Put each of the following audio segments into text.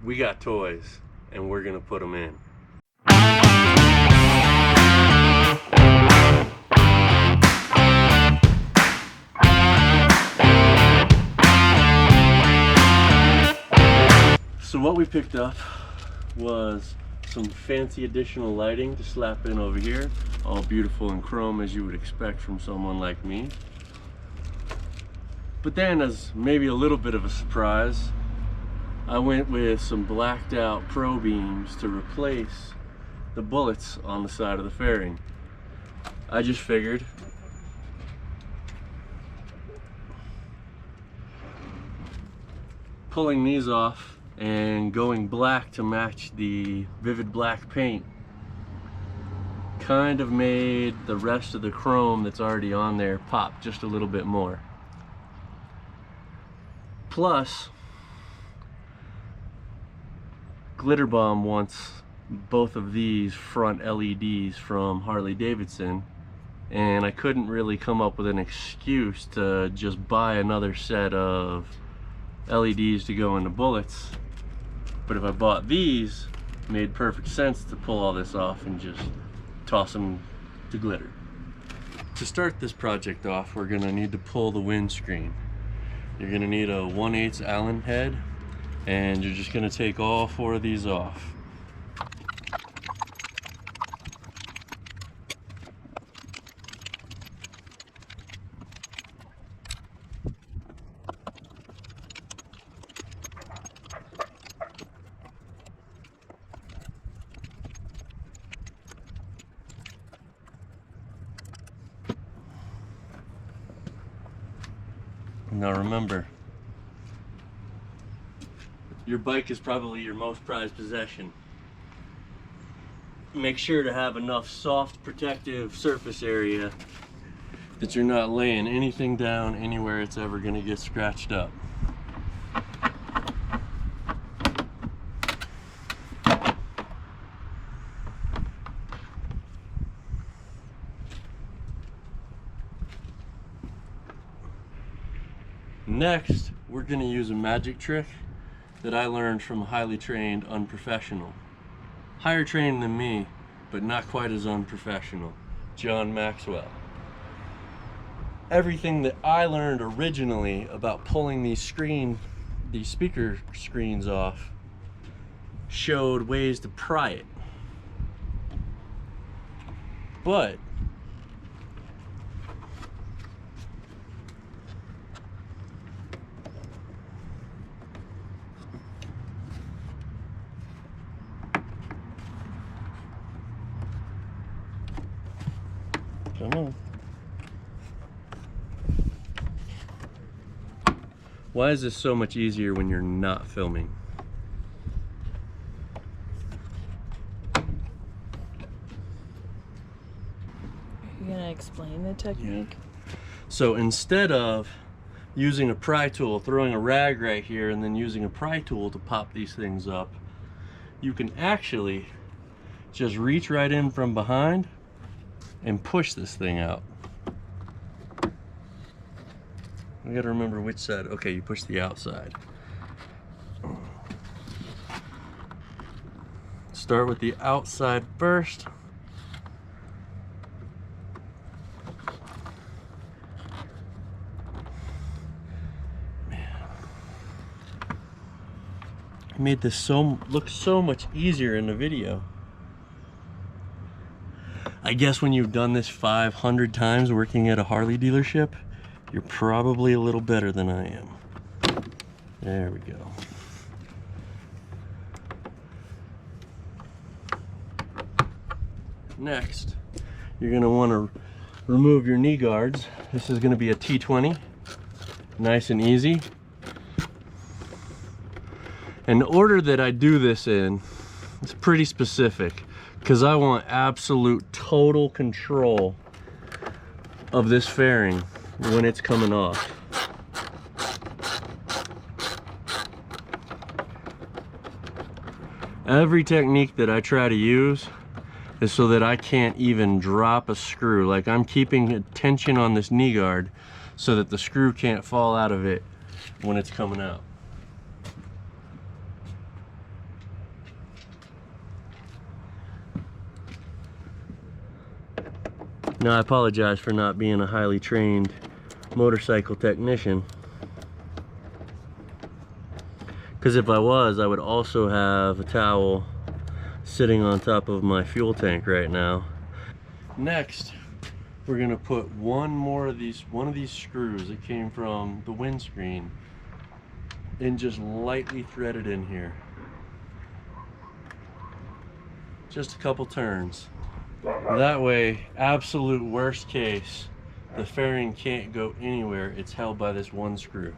we got toys and we're gonna put them in. So what we picked up was some fancy additional lighting to slap in over here, all beautiful and chrome as you would expect from someone like me. But then, as maybe a little bit of a surprise, I went with some blacked out pro beams to replace the bullets on the side of the fairing. I just figured pulling these off and going black to match the vivid black paint kind of made the rest of the chrome that's already on there pop just a little bit more. Plus, Glitter Bomb wants both of these front LEDs from Harley Davidson, and I couldn't really come up with an excuse to just buy another set of LEDs to go into bullets. But if I bought these, it made perfect sense to pull all this off and just toss them to glitter. To start this project off, we're gonna need to pull the windscreen. You're gonna need a 1/8 Allen head, and you're just gonna take all 4 of these off. Now remember, your bike is probably your most prized possession. Make sure to have enough soft protective surface area that you're not laying anything down anywhere it's ever going to get scratched up. Next, we're going to use a magic trick that I learned from a highly trained unprofessional. Higher trained than me, but not quite as unprofessional, John Maxwell. Everything that I learned originally about pulling these speaker screens off showed ways to pry it. But come on. Why is this so much easier when you're not filming? Are you gonna explain the technique? Yeah. So instead of using a pry tool, throwing a rag right here and then using a pry tool to pop these things up, you can actually just reach right in from behind and push this thing out. We gotta remember which side. Okay, you push the outside. Start with the outside first. I made this look so much easier in the video. I guess when you've done this 500 times working at a Harley dealership, you're probably a little better than I am. There we go. Next, you're gonna wanna remove your knee guards. This is gonna be a T20, nice and easy. And the order that I do this in is pretty specific, because I want absolute total control of this fairing when it's coming off. Every technique that I try to use is so that I can't even drop a screw. Like, I'm keeping tension on this knee guard so that the screw can't fall out of it when it's coming out. Now I apologize for not being a highly trained motorcycle technician, because if I was, I would also have a towel sitting on top of my fuel tank right now. Next, we're gonna put one of these screws that came from the windscreen and just lightly thread it in here. Just a couple turns. That way, absolute worst case, the fairing can't go anywhere. It's held by this one screw.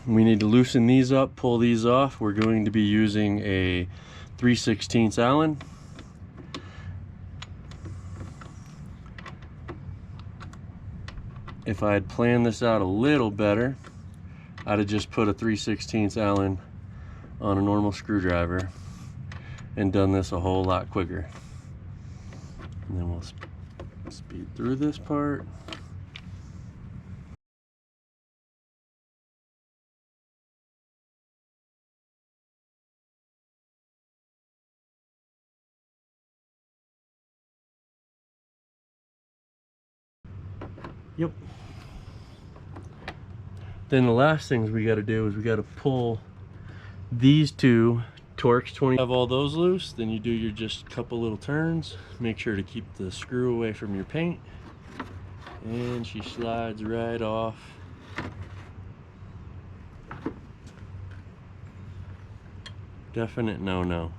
We need to loosen these up, pull these off. We're going to be using a 3/16 Allen. If I had planned this out a little better, I'd have just put a 3/16 Allen on a normal screwdriver and done this a whole lot quicker. And then we'll speed through this part. Yep. Then the last things we got to do is we got to pull these two Torx 20. Have all those loose, then you do your just couple little turns. Make sure to keep the screw away from your paint, and she slides right off. Definite no-no.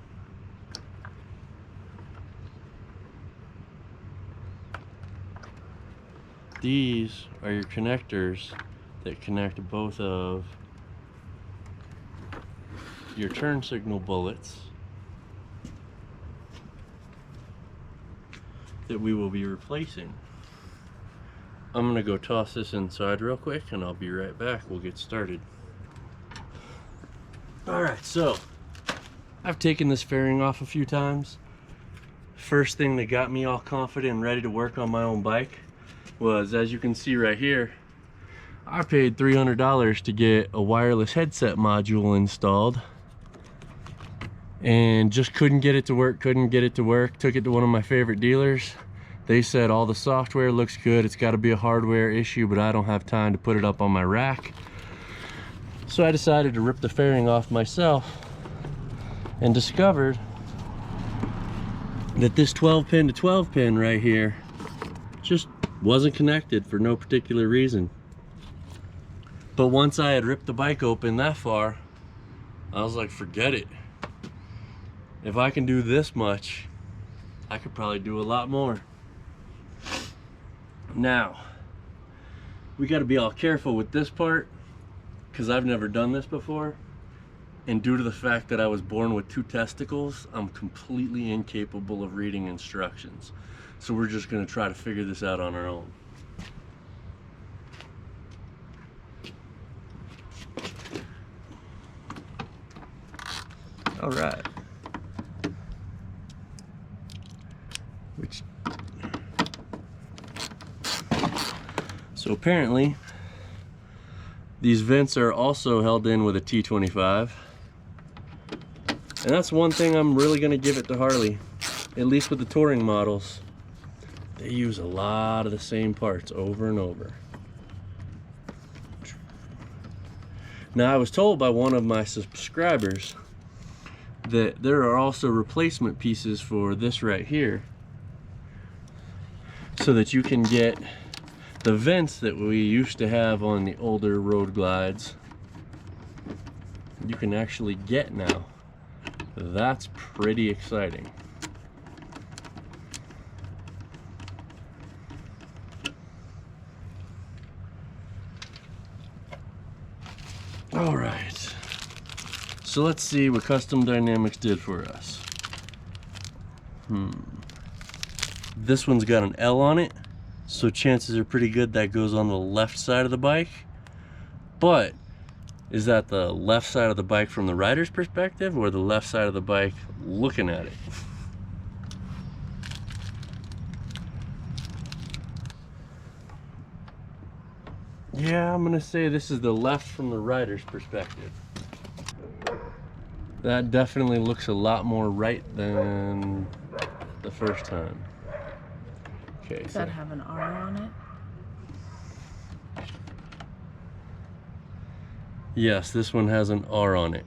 These are your connectors that connect both of your turn signal bullets that we will be replacing. I'm gonna go toss this inside real quick and I'll be right back. We'll get started. Alright, so I've taken this fairing off a few times. First thing that got me all confident and ready to work on my own bike was, as you can see right here, I paid $300 to get a wireless headset module installed and just couldn't get it to work. Took it to one of my favorite dealers. They said all the software looks good, it's got to be a hardware issue, but I don't have time to put it up on my rack. So I decided to rip the fairing off myself and discovered that this 12 pin to 12 pin right here just wasn't connected for no particular reason. But once I had ripped the bike open that far, I was like, forget it. If I can do this much, I could probably do a lot more. Now, we got to be all careful with this part because I've never done this before. And due to the fact that I was born with 2 testicles, I'm completely incapable of reading instructions. So we're just going to try to figure this out on our own. All right. So apparently, these vents are also held in with a T25. And that's one thing I'm really going to give it to Harley, at least with the touring models. They use a lot of the same parts over and over. Now, I was told by one of my subscribers that there are also replacement pieces for this right here, so that you can get the vents that we used to have on the older Road Glides. You can actually get now. That's pretty exciting. All right, so let's see what Custom Dynamics did for us. This one's got an L on it, so chances are pretty good that goes on the left side of the bike. But is that the left side of the bike from the rider's perspective or the left side of the bike looking at it? Yeah, I'm gonna say this is the left from the rider's perspective. That definitely looks a lot more right than the first time. Okay, Does that have an R on it? yes, this one has an R on it.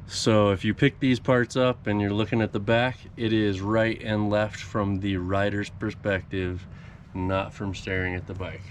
So if you pick these parts up and you're looking at the back, it is right and left from the rider's perspective, not from staring at the bike.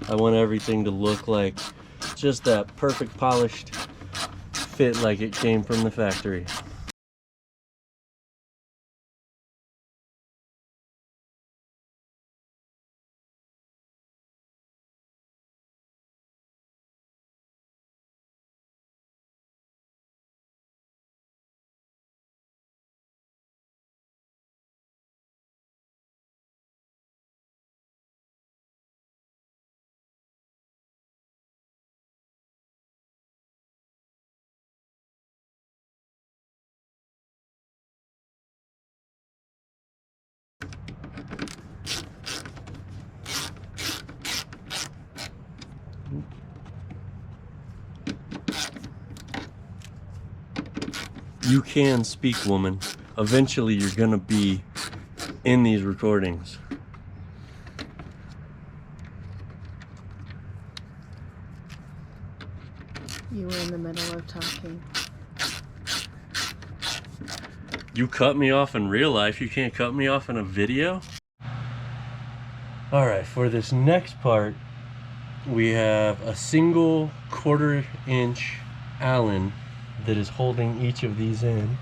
I want everything to look like just that perfect polished fit, like it came from the factory. You can speak, woman. Eventually you're gonna be in these recordings. You were in the middle of talking. You cut me off in real life, you can't cut me off in a video? Alright, for this next part, we have a single 1/4 inch Allen that is holding each of these in.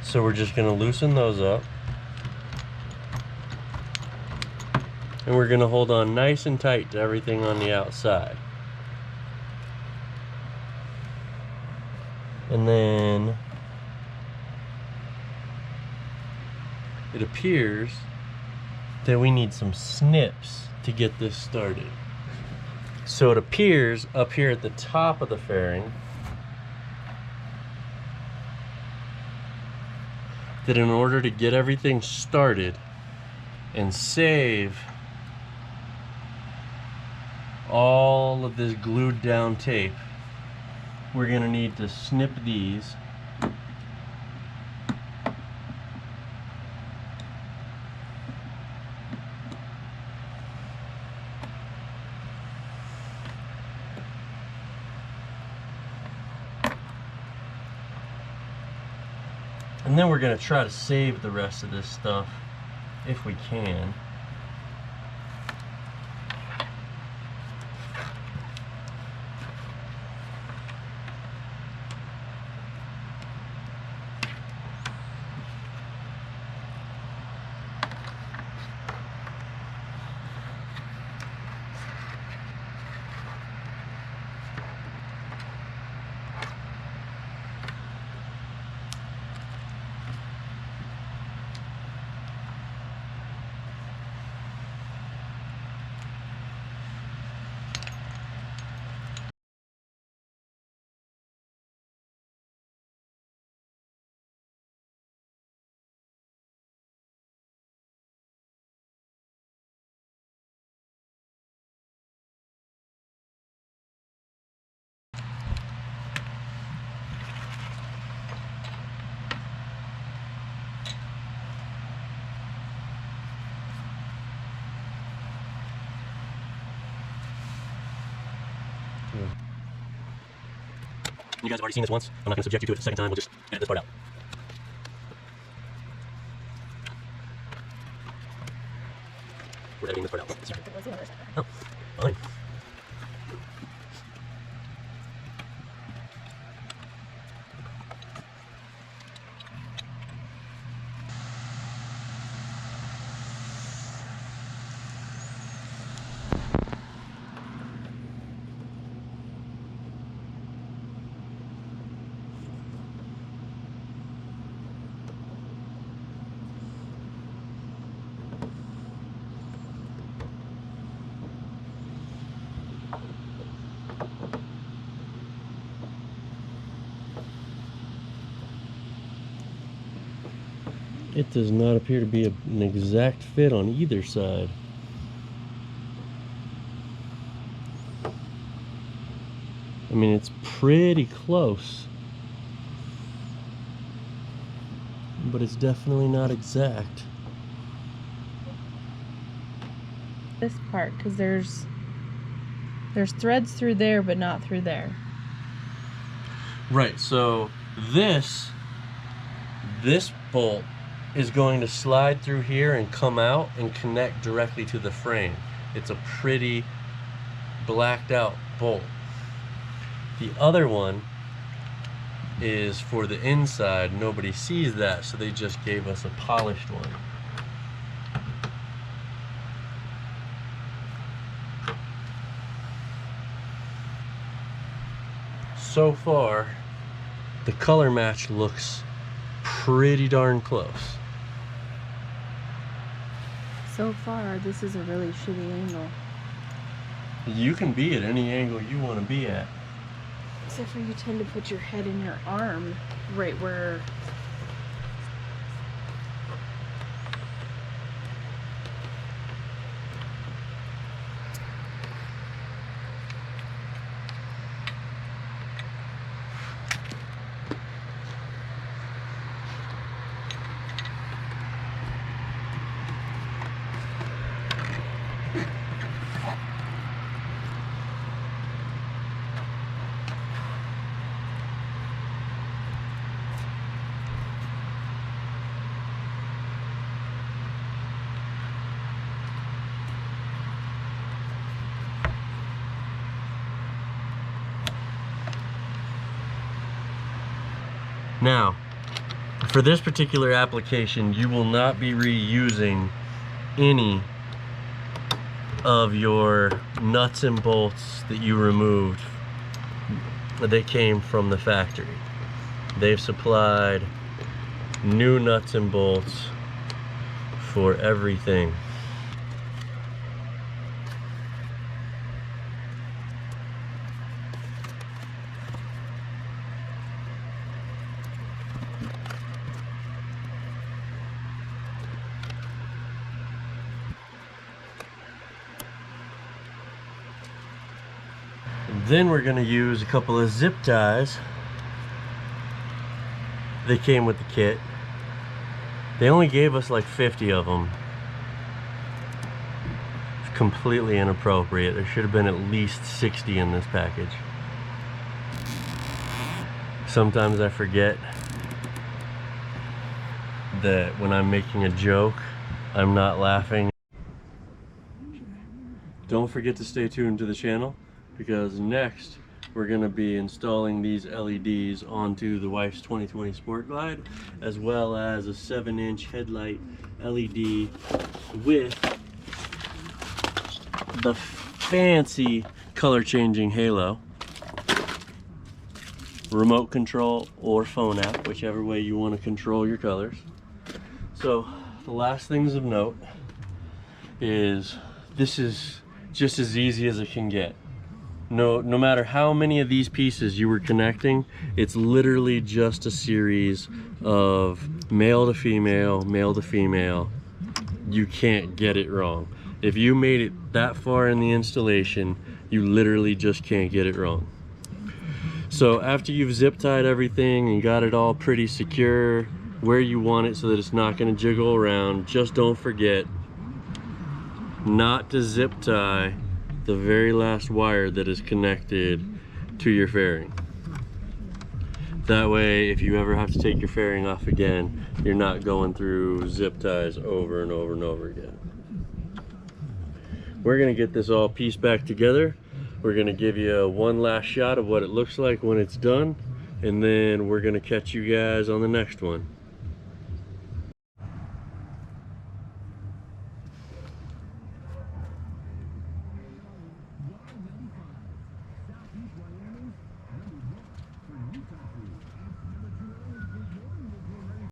So we're just going to loosen those up. And we're going to hold on nice and tight to everything on the outside. And then it appears that we need some snips to get this started. So it appears up here at the top of the fairing that in order to get everything started and save all of this glued down tape, we're gonna need to snip these . And then we're going to try to save the rest of this stuff if we can. You guys have already seen this once. I'm not going to subject you to it a second time. We'll just edit this part out. We're editing this part out. Sorry. Oh, fine. It does not appear to be an exact fit on either side. I mean, it's pretty close, but it's definitely not exact. This part, because there's threads through there, but not through there. Right, so this bolt is going to slide through here and come out and connect directly to the frame. It's a pretty blacked out bolt. The other one is for the inside. Nobody sees that, so they just gave us a polished one. So far, the color match looks pretty darn close. So far, this is a really shitty angle. You can be at any angle you want to be at. Except for you tend to put your head in your arm right where... Now, for this particular application, you will not be reusing any of your nuts and bolts that you removed that came from the factory. They've supplied new nuts and bolts for everything. Then we're going to use a couple of zip ties. They came with the kit. They only gave us like 50 of them. It's completely inappropriate. There should have been at least 60 in this package. Sometimes I forget that when I'm making a joke, I'm not laughing. Don't forget to stay tuned to the channel, because next we're going to be installing these LEDs onto the wife's 2020 Sport Glide, as well as a 7-inch headlight LED with the fancy color changing halo, remote control or phone app, whichever way you want to control your colors. So the last things of note is this is just as easy as it can get. No matter how many of these pieces you were connecting, it's literally just a series of male to female, male to female. You can't get it wrong. If you made it that far in the installation, you literally just can't get it wrong. So after you've zip tied everything and got it all pretty secure where you want it so that it's not going to jiggle around, just don't forget not to zip tie the very last wire that is connected to your fairing. That way, if you ever have to take your fairing off again, you're not going through zip ties over and over and over again. We're gonna get this all pieced back together. We're gonna give you one last shot of what it looks like when it's done, and then we're gonna catch you guys on the next one.